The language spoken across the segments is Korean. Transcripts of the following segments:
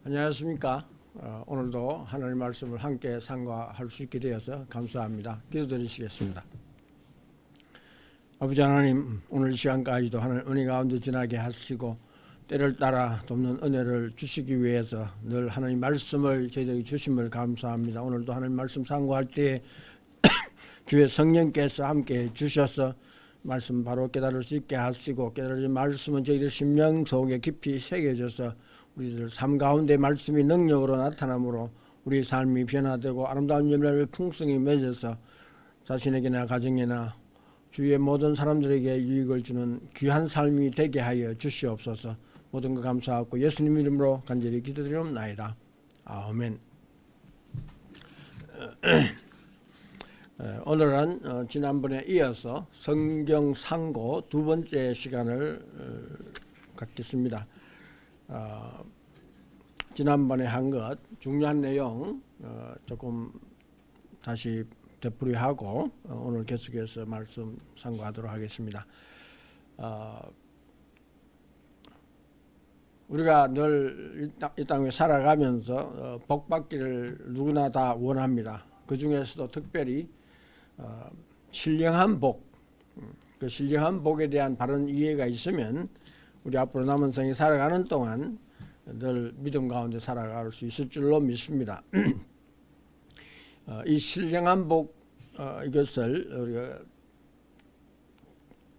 안녕하십니까. 오늘도 하나님 말씀을 함께 상고할 수 있게 되어서 감사합니다. 기도드리시겠습니다. 아버지 하나님, 오늘 이 시간까지도 하나님 은혜 가운데 지나게 하시고 때를 따라 돕는 은혜를 주시기 위해서 늘 하나님 말씀을 저희들에게 주심을 감사합니다. 오늘도 하나님 말씀 상고할 때에 주의 성령께서 함께 주셔서 말씀 바로 깨달을 수 있게 하시고, 깨달은 말씀은 저희들 심령 속에 깊이 새겨져서 우리들 삶 가운데 말씀이 능력으로 나타나므로 우리 삶이 변화되고 아름다운 열매를 풍성히 맺어서 자신에게나 가정에나 주위의 모든 사람들에게 유익을 주는 귀한 삶이 되게 하여 주시옵소서. 모든 것 감사하고 예수님 이름으로 간절히 기도드리옵나이다. 아멘. 오늘은 지난번에 이어서 성경 상고 두 번째 시간을 갖겠습니다. 지난번에 한 것 중요한 내용 조금 다시 되풀이하고 오늘 계속해서 말씀 상고하도록 하겠습니다. 우리가 늘 이 땅에 살아가면서 복받기를 누구나 다 원합니다. 그 중에서도 특별히 신령한 복, 그 신령한 복에 대한 바른 이해가 있으면 우리 앞으로 남은 생에 살아가는 동안 늘 믿음 가운데 살아갈 수 있을 줄로 믿습니다. 이 신령한 복, 이것을 우리가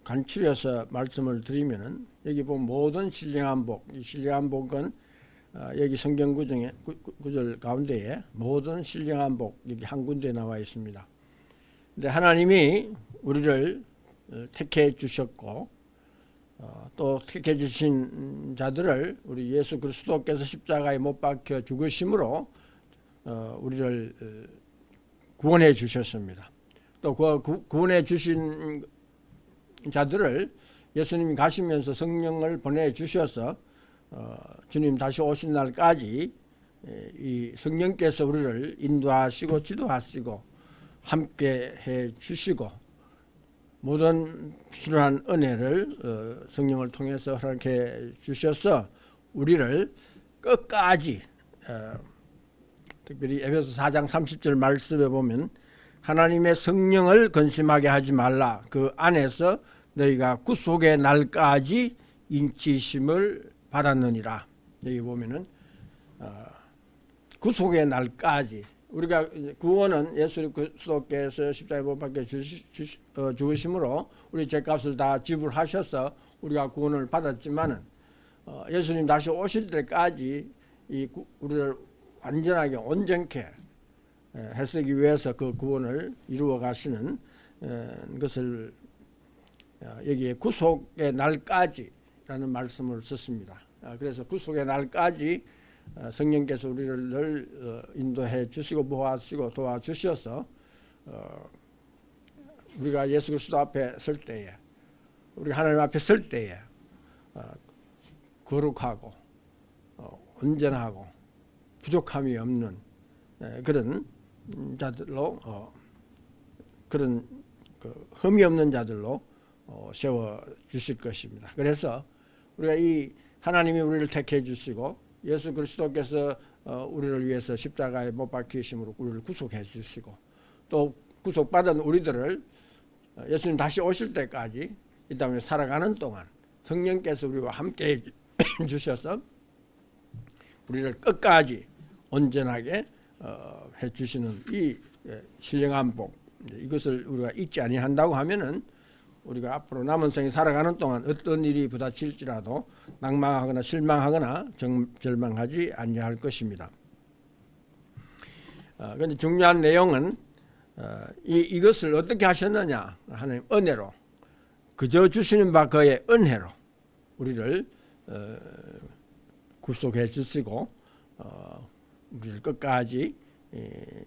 간추려서 말씀을 드리면은 여기 보면 모든 신령한 복, 이 신령한 복은 여기 성경 구절 가운데에 모든 신령한 복 여기 한 군데 나와 있습니다. 근데 하나님이 우리를 택해 주셨고 또 택해 주신 자들을 우리 예수 그리스도께서 십자가에 못 박혀 죽으심으로 우리를 구원해 주셨습니다. 또 그 구원해 주신 자들을 예수님이 가시면서 성령을 보내 주셔서 주님 다시 오신 날까지 이 성령께서 우리를 인도하시고 지도하시고 함께 해 주시고 모든 필요한 은혜를 성령을 통해서 허락해 주셔서 우리를 끝까지 특별히 에베소 4장 30절 말씀에 보면 하나님의 성령을 근심하게 하지 말라. 그 안에서 너희가 구속의 날까지 인치심을 받았느니라. 여기 보면은 구속의 날까지 우리가 구원은 예수 그리스도께서 십자가에 못 박혀 죽으심으로 우리 죄값을 다 지불하셔서 우리가 구원을 받았지만은 예수님 다시 오실 때까지 우리를 완전하게 온전케 해쓰기 위해서 그 구원을 이루어 가시는 것을 여기에 구속의 날까지라는 말씀을 썼습니다. 그래서 구속의 날까지 성령께서 우리를 늘 인도해 주시고 보호하시고 도와주셔서 우리가 예수 그리스도 앞에 설 때에 우리 하나님 앞에 설 때에 거룩하고 온전하고 부족함이 없는 그런 자들로 그런 흠이 없는 자들로 세워 주실 것입니다. 그래서 우리가 이 하나님이 우리를 택해 주시고 예수 그리스도께서 우리를 위해서 십자가에 못 박히심으로 우리를 구속해 주시고 또 구속받은 우리들을 예수님 다시 오실 때까지 이 땅에 살아가는 동안 성령께서 우리와 함께 해 주셔서 우리를 끝까지 온전하게 해 주시는 이 신령한 복, 이것을 우리가 잊지 아니한다고 하면은 우리가 앞으로 남은 생에 살아가는 동안 어떤 일이 부닥칠지라도 낭망하거나 실망하거나 절망하지 아니할 것입니다. 그런데 중요한 내용은 이것을 어떻게 하셨느냐. 하나님 은혜로 그저 주시는 바 그의 은혜로 우리를 구속해 주시고 우리를 끝까지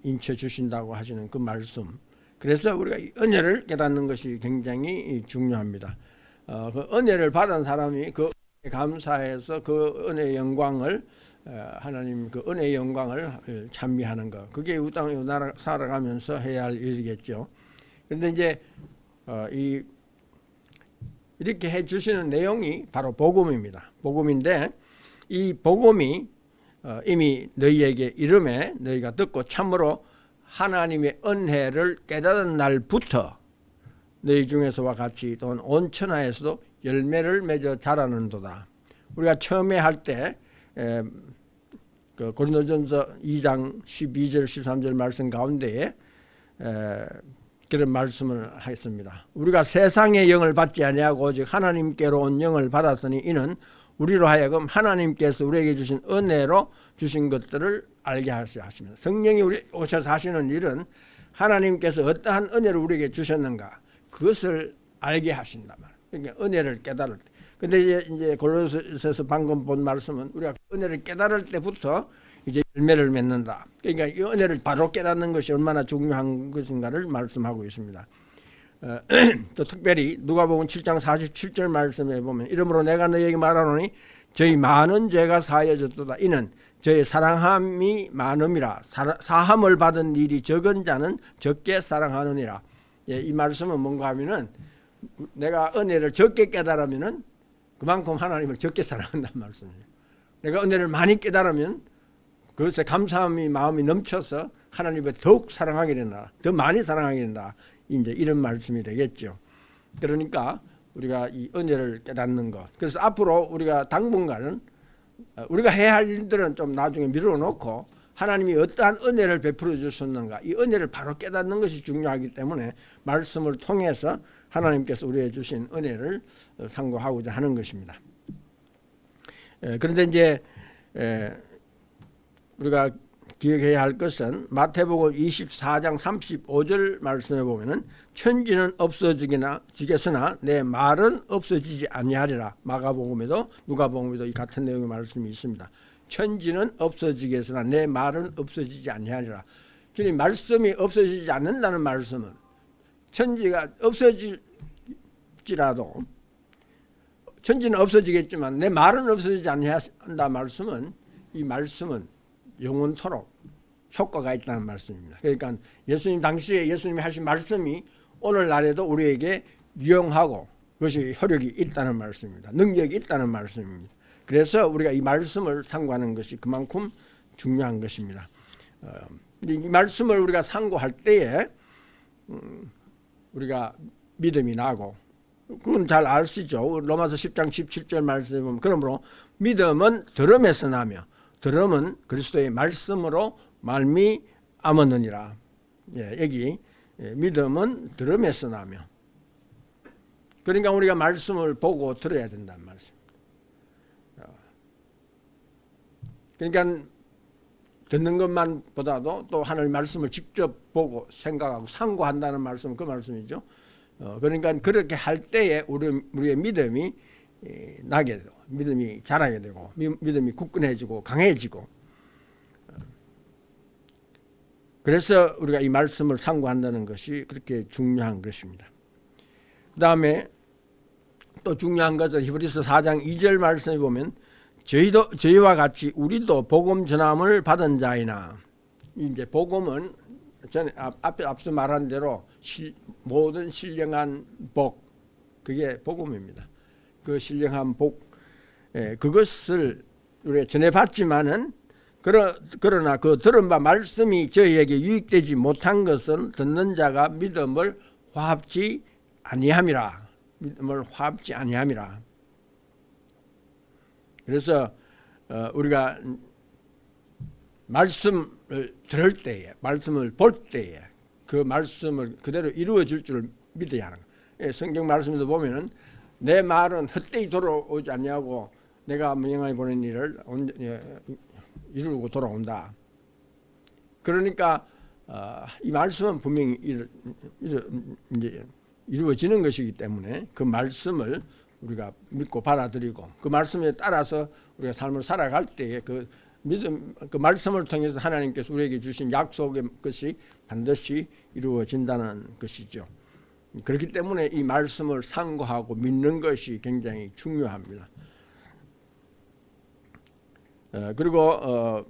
인쳐 주신다고 하시는 그 말씀. 그래서 우리가 이 은혜를 깨닫는 것이 굉장히 중요합니다. 그 은혜를 받은 사람이 그 은혜에 감사해서 그 은혜의 영광을 하나님 그 은혜의 영광을 찬미하는 것. 그게 이 땅에 살아가면서 해야 할 일이겠죠. 그런데 이제 이렇게 해주시는 내용이 바로 복음입니다. 복음인데 이 복음이 이미 너희에게 이름에 너희가 듣고 참으로 하나님의 은혜를 깨달은 날부터 너희 중에서와 같이 또는 온 천하에서도 열매를 맺어 자라는도다. 우리가 처음에 할 때 그 고린도전서 2장 12절 13절 말씀 가운데에 그런 말씀을 하였습니다. 우리가 세상의 영을 받지 아니하고 오직 하나님께로 온 영을 받았으니 이는 우리로 하여금 하나님께서 우리에게 주신 은혜로 주신 것들을 알게 하십니다. 성령이 우리 오셔서 하시는 일은 하나님께서 어떠한 은혜를 우리에게 주셨는가 그것을 알게 하신다 말. 그러니까 은혜를 깨달을 때. 근데 이제 골로새서 방금 본 말씀은 우리가 은혜를 깨달을 때부터 이제 열매를 맺는다. 그러니까 이 은혜를 바로 깨닫는 것이 얼마나 중요한 것인가를 말씀하고 있습니다. 또 특별히 누가복음 7장 47절 말씀에 보면 이러므로 내가 너희에게 말하노니 저희 많은 죄가 사하여졌도다. 이는 저희 사랑함이 많음이라. 사함을 받은 일이 적은 자는 적게 사랑하느니라. 예, 이 말씀은 뭔가 하면은 내가 은혜를 적게 깨달으면은 그만큼 하나님을 적게 사랑한다는 말씀이에요. 내가 은혜를 많이 깨달으면 그것에 감사함이 마음이 넘쳐서 하나님을 더욱 사랑하게 된다. 더 많이 사랑하게 된다. 이제 이런 말씀이 되겠죠. 그러니까 우리가 이 은혜를 깨닫는 것. 그래서 앞으로 우리가 당분간은 우리가 해야 할 일들은 좀 나중에 미뤄놓고 하나님이 어떠한 은혜를 베풀어 주셨는가 이 은혜를 바로 깨닫는 것이 중요하기 때문에 말씀을 통해서 하나님께서 우리에게 주신 은혜를 상고하고자 하는 것입니다. 그런데 이제 우리가 기억해야 할 것은 마태복음 24장 35절 말씀에 보면은 천지는 없어지겠으나 내 말은 없어지지 아니하리라. 마가복음에도 누가복음에도 이 같은 내용의 말씀이 있습니다. 천지는 없어지겠으나 내 말은 없어지지 아니하리라. 주님 말씀이 없어지지 않는다는 말씀은 천지가 없어질지라도 천지는 없어지겠지만 내 말은 없어지지 아니한다 말씀은 이 말씀은 영원토록 효과가 있다는 말씀입니다. 그러니까 예수님 당시에 예수님이 하신 말씀이 오늘날에도 우리에게 유용하고 그것이 효력이 있다는 말씀입니다. 능력이 있다는 말씀입니다. 그래서 우리가 이 말씀을 상고하는 것이 그만큼 중요한 것입니다. 이 말씀을 우리가 상고할 때에 우리가 믿음이 나고 그건 잘 아시죠. 로마서 10장 17절 말씀에 보면 그러므로 믿음은 들음에서 나며 들음은 그리스도의 말씀으로 말미암았느니라. 예, 여기 믿음은 들음에서 나며 그러니까 우리가 말씀을 보고 들어야 된다는 말씀입니다. 그러니까 듣는 것만 보다도 또 하나님의 말씀을 직접 보고 생각하고 상고한다는 말씀은 그 말씀이죠. 그러니까 그렇게 할 때에 우리의 믿음이 나게 되고 믿음이 자라게 되고 믿음이 굳건해지고 강해지고 그래서 우리가 이 말씀을 상고한다는 것이 그렇게 중요한 것입니다. 그 다음에 또 중요한 것은 히브리서 4장 2절 말씀에 보면 저희와 같이 우리도 복음 전함을 받은 자이나 이제 복음은 전에 앞서 말한 대로 모든 신령한 복 그게 복음입니다. 그 신령한 복 그것을 우리가 전해봤지만은 그러나 그 들은 바 말씀이 저희에게 유익되지 못한 것은 듣는 자가 믿음을 화합지 아니함이라. 믿음을 화합지 아니함이라. 그래서 우리가 말씀을 들을 때에 말씀을 볼 때에 그 말씀을 그대로 이루어질 줄 믿어야 하는 거예요. 성경 말씀에도 보면은 내 말은 헛되이 돌아오지 않냐고 내가 명령하여 보낸 일을 이루고 돌아온다. 그러니까 이 말씀은 분명히 이루어지는 것이기 때문에 그 말씀을 우리가 믿고 받아들이고 그 말씀에 따라서 우리가 삶을 살아갈 때에 그 믿음, 그 말씀을 통해서 하나님께서 우리에게 주신 약속의 것이 반드시 이루어진다는 것이죠. 그렇기 때문에 이 말씀을 상고하고 믿는 것이 굉장히 중요합니다. 그리고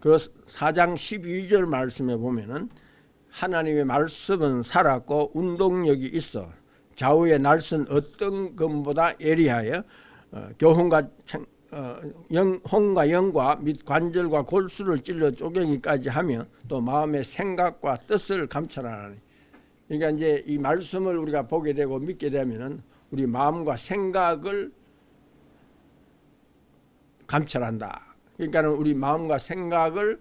그 4장 12절 말씀에 보면은 하나님의 말씀은 살았고 운동력이 있어 좌우의 날선 어떤 것보다 예리하여 교훈과 홍과 영과 및 관절과 골수를 찔러 쪼개기까지 하며 또 마음의 생각과 뜻을 감찰하나니. 그러니까 이제 이 말씀을 우리가 보게 되고 믿게 되면은 우리 마음과 생각을 감찰한다. 그러니까는 우리 마음과 생각을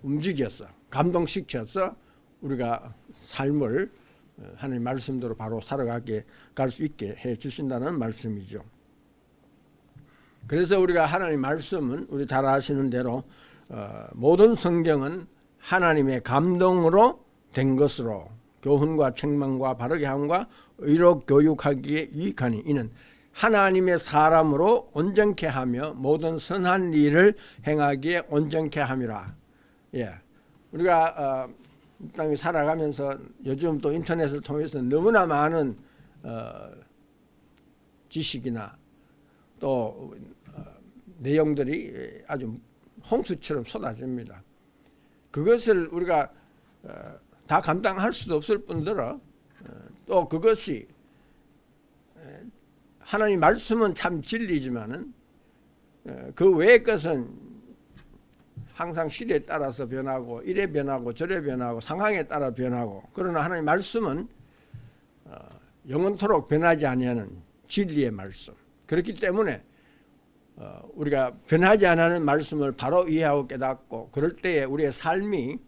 움직여서 감동시켜서 우리가 삶을 하나님 말씀대로 바로 살아가게 갈 수 있게 해 주신다는 말씀이죠. 그래서 우리가 하나님 말씀은 우리 잘 아시는 대로 모든 성경은 하나님의 감동으로 된 것으로 교훈과 책망과 바르게 함과 의로 교육하기에 유익하니 이는 하나님의 사람으로 온전케 하며 모든 선한 일을 행하기에 온전케 함이라. 예, 우리가 이 땅에 살아가면서 요즘 또 인터넷을 통해서 너무나 많은 지식이나 또 내용들이 아주 홍수처럼 쏟아집니다. 그것을 우리가 다 감당할 수도 없을 뿐더러 또 그것이 하나님 말씀은 참 진리지만은 그 외의 것은 항상 시대에 따라서 변하고 이래 변하고 저래 변하고 상황에 따라 변하고 그러나 하나님 말씀은 영원토록 변하지 아니하는 진리의 말씀. 그렇기 때문에 우리가 변하지 않는 말씀을 바로 이해하고 깨닫고 그럴 때에 우리의 삶이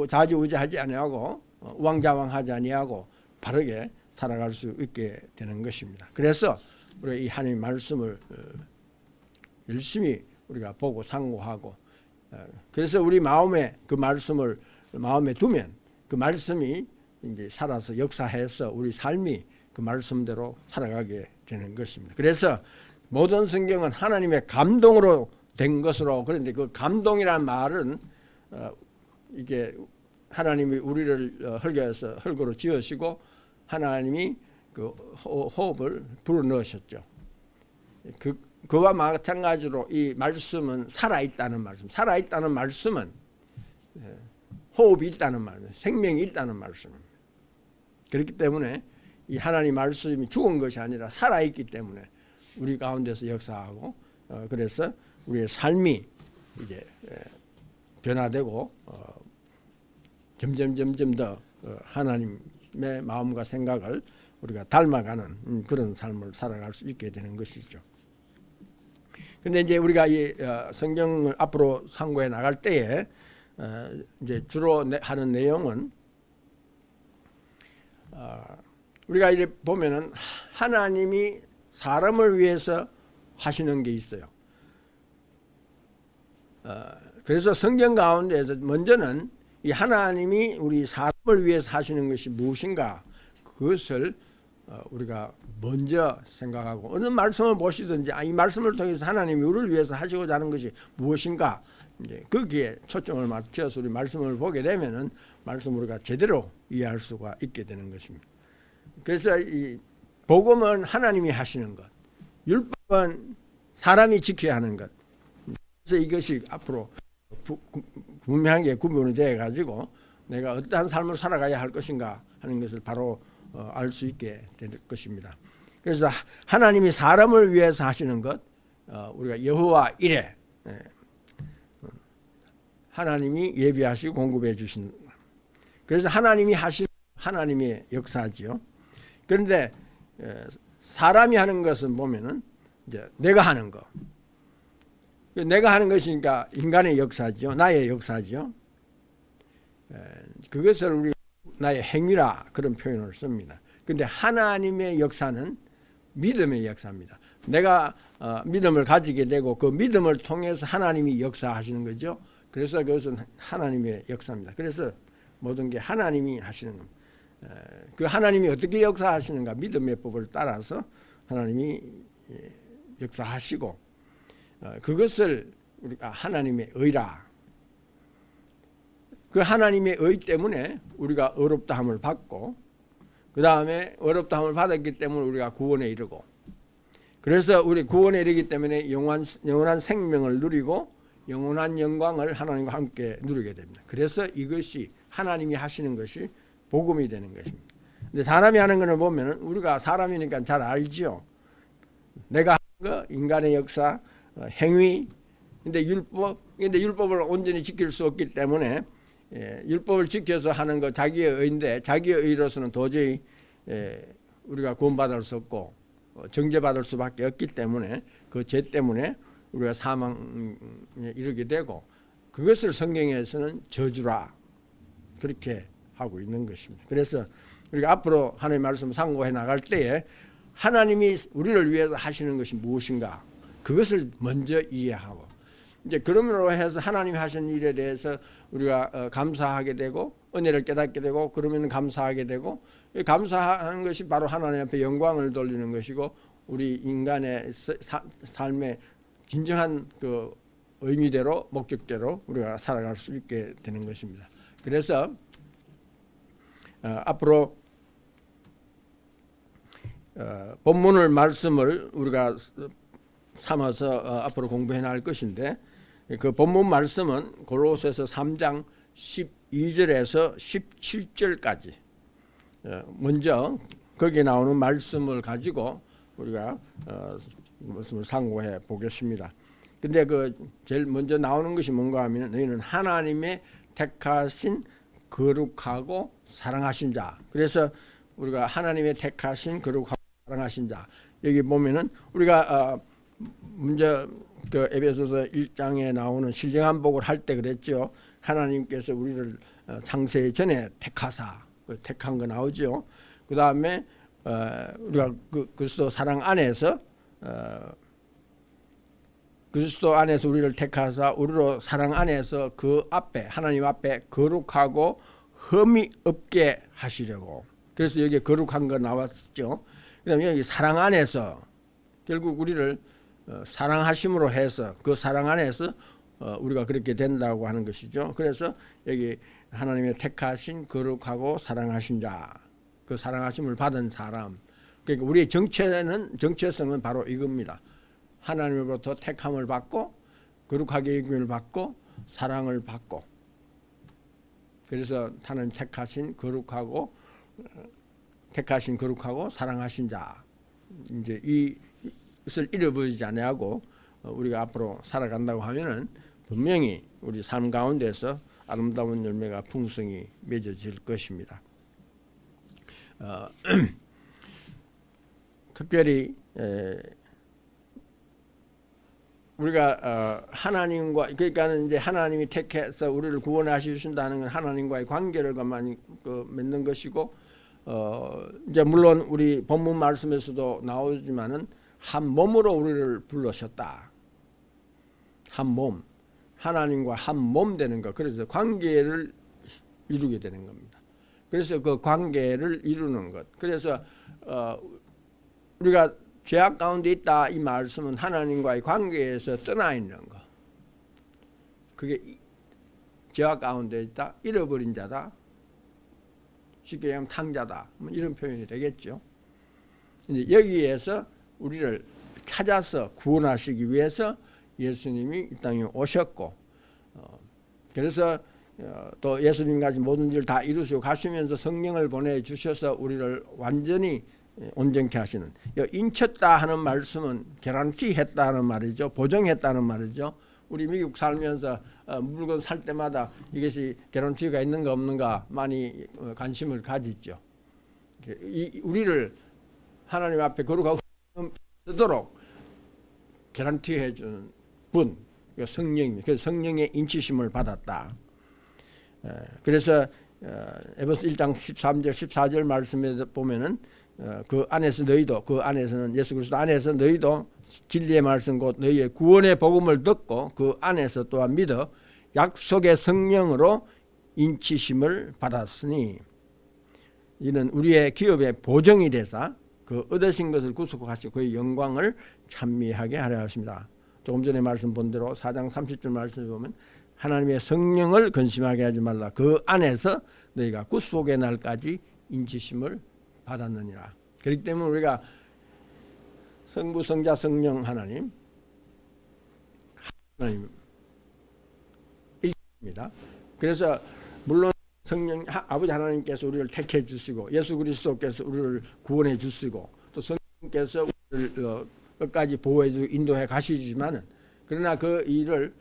좌지우지하지 아니하고 우왕좌왕하지 아니하고 바르게 살아갈 수 있게 되는 것입니다. 그래서 우리가 이 하나님 말씀을 열심히 우리가 보고 상고하고 그래서 우리 마음에 그 말씀을 마음에 두면 그 말씀이 이제 살아서 역사해서 우리 삶이 그 말씀대로 살아가게 되는 것입니다. 그래서 모든 성경은 하나님의 감동으로 된 것으로 그런데 그 감동이라는 말은 이게 하나님이 우리를 흙으로 지으시고 하나님이 그 호흡을 불어넣으셨죠. 그와 마찬가지로 이 말씀은 살아있다는 말씀. 살아있다는 말씀은 호흡이 있다는 말씀, 생명이 있다는 말씀입니다. 그렇기 때문에 이 하나님 말씀이 죽은 것이 아니라 살아있기 때문에 우리 가운데서 역사하고 그래서 우리의 삶이 이제 변화되고 점점 더 하나님의 마음과 생각을 우리가 닮아가는 그런 삶을 살아갈 수 있게 되는 것이죠. 그런데 이제 우리가 이 성경을 앞으로 상고해 나갈 때에 이제 주로 하는 내용은 우리가 이제 보면은 하나님이 사람을 위해서 하시는 게 있어요. 그래서 성경 가운데에서 먼저는 이 하나님이 우리 사람을 위해서 하시는 것이 무엇인가 그것을 우리가 먼저 생각하고 어느 말씀을 보시든지 이 말씀을 통해서 하나님이 우리를 위해서 하시고자 하는 것이 무엇인가 이제 거기에 초점을 맞춰서 우리 말씀을 보게 되면은 말씀을 우리가 제대로 이해할 수가 있게 되는 것입니다. 그래서 이 복음은 하나님이 하시는 것, 율법은 사람이 지켜야 하는 것. 그래서 이것이 앞으로 분명하게 구분이 되어 가지고 내가 어떠한 삶을 살아가야 할 것인가 하는 것을 바로 알 수 있게 될 것입니다. 그래서 하나님이 사람을 위해서 하시는 것, 우리가 여호와 이레, 하나님이 예비하시고 공급해 주신. 그래서 하나님이 하신 하나님의 역사지요. 그런데 사람이 하는 것은 보면은 이제 내가 하는 거. 내가 하는 것이니까 인간의 역사죠. 나의 역사죠. 그것을 우리 나의 행위라 그런 표현을 씁니다. 그런데 하나님의 역사는 믿음의 역사입니다. 내가 믿음을 가지게 되고 그 믿음을 통해서 하나님이 역사하시는 거죠. 그래서 그것은 하나님의 역사입니다. 그래서 모든 게 하나님이 하시는 겁니다. 그 하나님이 어떻게 역사하시는가 믿음의 법을 따라서 하나님이 역사하시고 그것을 우리가 하나님의 의라. 그 하나님의 의 때문에 우리가 어렵다함을 받고 그 다음에 어렵다함을 받았기 때문에 우리가 구원에 이르고 그래서 우리 구원에 이르기 때문에 영원한 생명을 누리고 영원한 영광을 하나님과 함께 누리게 됩니다. 그래서 이것이 하나님이 하시는 것이 복음이 되는 것입니다. 근데 사람이 하는 것을 보면 우리가 사람이니까 잘 알지요. 내가 거 인간의 역사, 행위. 근데 율법을 온전히 지킬 수 없기 때문에 율법을 지켜서 하는 거 자기의 의인데 자기의 의로서는 도저히 우리가 구원받을 수 없고 정죄받을 수밖에 없기 때문에 그 죄 때문에 우리가 사망에 이르게 되고 그것을 성경에서는 저주라 그렇게 하고 있는 것입니다. 그래서 우리가 앞으로 하나님의 말씀 상고해 나갈 때에 하나님이 우리를 위해서 하시는 것이 무엇인가 그것을 먼저 이해하고 이제 그러므로 해서 하나님이 하신 일에 대해서 우리가 감사하게 되고 은혜를 깨닫게 되고 그러면 감사하게 되고 감사하는 것이 바로 하나님 앞에 영광을 돌리는 것이고 우리 인간의 삶의 진정한 그 의미대로 목적대로 우리가 살아갈 수 있게 되는 것입니다. 그래서 앞으로 본문을 말씀을 우리가 삼아서 앞으로 공부해 나갈 것인데 그 본문 말씀은 골로새서 3장 12절에서 17절까지 먼저 거기에 나오는 말씀을 가지고 우리가 말씀을 상고해 보겠습니다. 근데 그 제일 먼저 나오는 것이 뭔가 하면 너희는 하나님의 택하신 거룩하고 사랑하신 자. 그래서 우리가 하나님의 택하신 거룩하고 사랑하신 자. 여기 보면은 우리가 먼저 그 에베소서 1장에 나오는 신령한 복을 할 때 그랬죠. 하나님께서 우리를 창세 전에 택하사 택한 거 나오죠. 그 다음에 우리가 그리스도 사랑 안에서 그리스도 안에서 우리를 택하사 우리로 사랑 안에서 그 앞에 하나님 앞에 거룩하고 흠이 없게 하시려고. 그래서 여기 거룩한 거 나왔죠. 그다음에 여기 사랑 안에서 결국 우리를 사랑하심으로 해서 그 사랑 안에서 우리가 그렇게 된다고 하는 것이죠. 그래서 여기 하나님의 택하신 거룩하고 사랑하신 자, 그 사랑하심을 받은 사람. 그러니까 우리의 정체성은 바로 이겁니다. 하나님으로부터 택함을 받고 거룩하게 여김을 받고 사랑을 받고. 그래서 하나님 택하신 거룩하고 사랑하신 자. 이제 이것을 잃어버리지 아니하고 우리가 앞으로 살아간다고 하면은 분명히 우리 삶 가운데서 아름다운 열매가 풍성히 맺어질 것입니다. 특별히 우리가 하나님과 그러니까는 이제 하나님이 택해서 우리를 구원하시 주신다는 건 하나님과의 관계를 많이 맺는 것이고 이제 물론 우리 본문 말씀에서도 나오지만은 한 몸으로 우리를 부르셨다. 한 몸, 하나님과 한 몸 되는 것. 그래서 관계를 이루게 되는 겁니다. 그래서 그 관계를 이루는 것. 그래서 우리가 죄악 가운데 있다 이 말씀은 하나님과의 관계에서 떠나 있는 것. 그게 죄악 가운데 있다, 잃어버린 자다, 쉽게 얘기하면 탕자다, 뭐 이런 표현이 되겠죠. 이제 여기에서 우리를 찾아서 구원하시기 위해서 예수님이 이 땅에 오셨고, 그래서 또 예수님같이 모든 일을 다 이루시고 가시면서 성령을 보내주셔서 우리를 완전히 온전케 하시는, 인쳤다 하는 말씀은 개런티 했다는 말이죠. 보정했다는 말이죠. 우리 미국 살면서 물건 살 때마다 이것이 개런티가 있는가 없는가 많이 관심을 가지죠. 우리를 하나님 앞에 거룩하고 쓰도록 개런티 해주는 분, 성령입니다. 그래서 성령의 인치심을 받았다. 그래서 에베소 1장 13절 14절 말씀에 보면은 그 안에서 너희도, 그 안에서는 예수 그리스도 안에서 너희도 진리의 말씀 곧 너희의 구원의 복음을 듣고 그 안에서 또한 믿어 약속의 성령으로 인치심을 받았으니 이는 우리의 기업의 보정이 되사 그 얻으신 것을 구속하시고 그의 영광을 찬미하게 하려 하십니다. 조금 전에 말씀 본 대로 4장 30절 말씀을 보면 하나님의 성령을 근심하게 하지 말라. 그 안에서 너희가 구속의 날까지 인치심을 받았느니라. 그렇기 때문에 우리가 성부, 성자, 성령 하나님 입니다. 그래서 물론 성령 아버지 하나님께서 우리를 택해 주시고 예수 그리스도께서 우리를 구원해 주시고 또 성령께서 우리를 끝까지 보호해주고 인도해 가시지만은 그러나 그 일을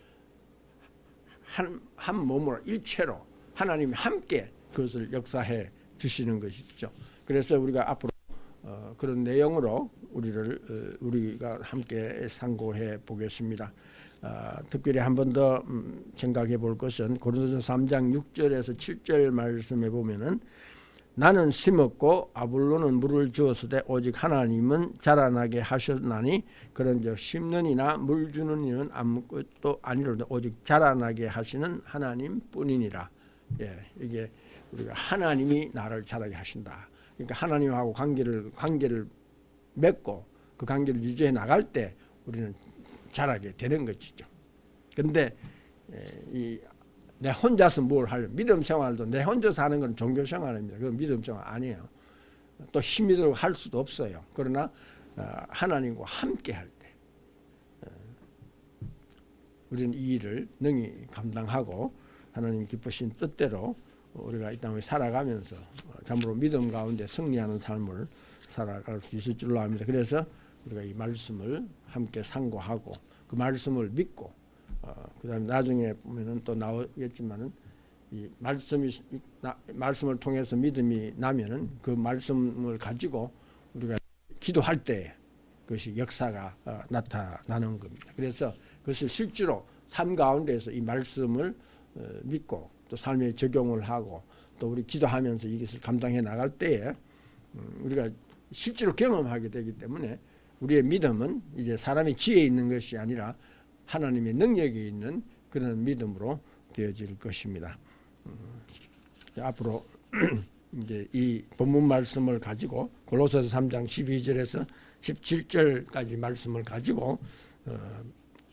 한 몸으로 일체로 하나님이 함께 그것을 역사해 주시는 것이죠. 그래서 우리가 앞으로 그런 내용으로 우리가 함께 상고해 보겠습니다. 특별히 한 번 더 생각해 볼 것은 고린도서 3장 6절에서 7절 말씀에 보면은 나는 심었고 아볼로는 물을 주었으되 오직 하나님은 자라나게 하셨나니 그런즉 심는 이나 물 주는 이는 아무것도 아니로되 오직 자라나게 하시는 하나님뿐이니라. 예, 이게 우리가 하나님이 나를 자라게 하신다. 그러니까 하나님하고 관계를 맺고 그 관계를 유지해 나갈 때 우리는 자라게 되는 것이죠. 그런데 내 혼자서 뭘 하려면 믿음 생활도 내 혼자서 하는 건 종교 생활입니다. 그건 믿음 생활 아니에요. 또 힘이 들고 할 수도 없어요. 그러나 하나님과 함께 할 때 우리는 이 일을 능히 감당하고 하나님 기쁘신 뜻대로 우리가 이 땅에 살아가면서 참으로 믿음 가운데 승리하는 삶을 살아갈 수 있을 줄로 압니다. 그래서 우리가 이 말씀을 함께 상고하고 그 말씀을 믿고 그다음에 나중에 보면은 또 나오겠지만은 이 말씀을 통해서 믿음이 나면은 그 말씀을 가지고 우리가 기도할 때 그것이 역사가 나타나는 겁니다. 그래서 그것을 실제로 삶 가운데서 이 말씀을 믿고 또 삶에 적용을 하고 또 우리 기도하면서 이것을 감당해 나갈 때에 우리가 실제로 경험하게 되기 때문에 우리의 믿음은 이제 사람의 지혜에 있는 것이 아니라 하나님의 능력이 있는 그런 믿음으로 되어질 것입니다. 앞으로 이제 이 본문 말씀을 가지고 골로새서 3장 12절에서 17절까지 말씀을 가지고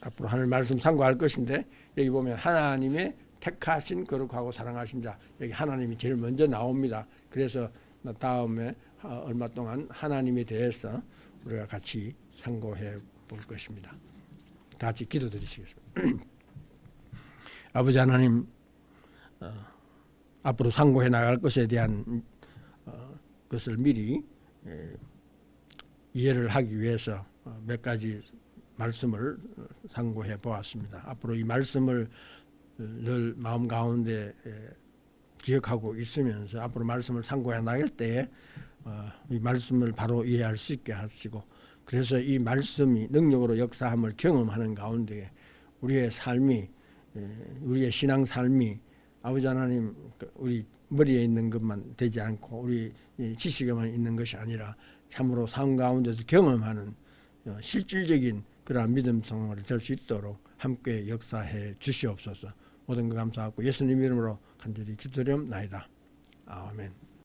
앞으로 하늘 말씀 상고할 것인데 여기 보면 하나님의 택하신 거룩하고 사랑하신 자 여기 하나님이 제일 먼저 나옵니다. 그래서 다음에 얼마 동안 하나님에 대해서 우리가 같이 상고해 볼 것입니다. 같이 기도드리시겠습니다. 아버지 하나님 앞으로 상고해 나갈 것에 대한 것을 미리 이해를 하기 위해서 몇 가지 말씀을 상고해 보았습니다. 앞으로 이 말씀을 늘 마음 가운데 기억하고 있으면서 앞으로 말씀을 상고해 나갈 때에 이 말씀을 바로 이해할 수 있게 하시고 그래서 이 말씀이 능력으로 역사함을 경험하는 가운데 우리의 삶이 우리의 신앙 삶이 아버지 하나님 우리 머리에 있는 것만 되지 않고 우리 지식에만 있는 것이 아니라 참으로 삶 가운데서 경험하는 실질적인 그러한 믿음 생활이 될 수 있도록 함께 역사해 주시옵소서. 모든 것 감사하고 예수님 이름으로 간절히 기도드리옵나이다. 아멘.